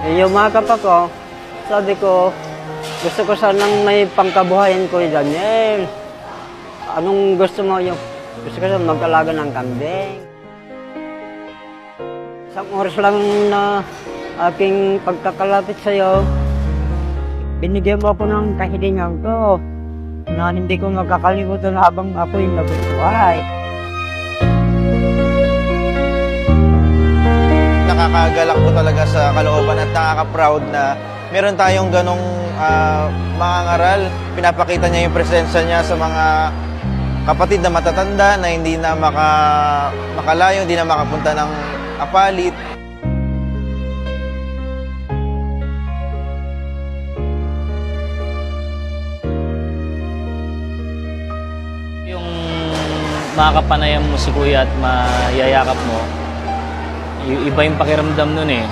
Yumakap ako, sabi ko, gusto ko sanang may pangkabuhayan ko, Daniel. Anong gusto mo? Gusto ko sanang mag-alaga ng kambing. Isang oras lang na aking pagkakalapit sa'yo, binigyan mo ako ng kahilingan ko na hindi ko makakalimutan habang ako'y nabubuhay. Nakakagalak po talaga sa kalooban at nakaka-proud na meron tayong ganong mga ngaral. Pinapakita niya yung presensya niya sa mga kapatid na matatanda na hindi na makalayo, hindi na makapunta ng apalit. Yung makakapanayam mo si kuya at mayayakap mo, iba yung pakiramdam nun eh.